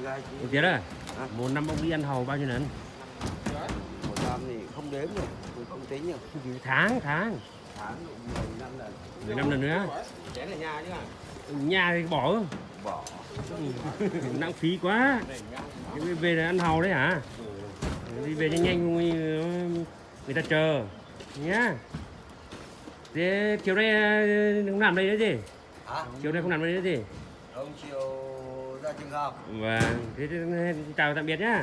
là chị. Một tiếng à? Một năm ông đi ăn hàu bao nhiêu lần? Một năm thì không đếm rồi, tôi không tính rồi. Tháng Tháng 10 năm lần. 10 năm lần nữa. Chén ở nhà chứ à? Nhà thì bỏ. Bỏ. Lãng phí quá. Về là ăn hàu đấy hả? Đi về nhanh nhanh người ta chờ nhá. Thế chiều nay không làm đây nữa gì? Hả? Chiều nay không làm đây nữa gì? Ông chiều ra trường học. Vâng, thế chào tạm biệt nhá.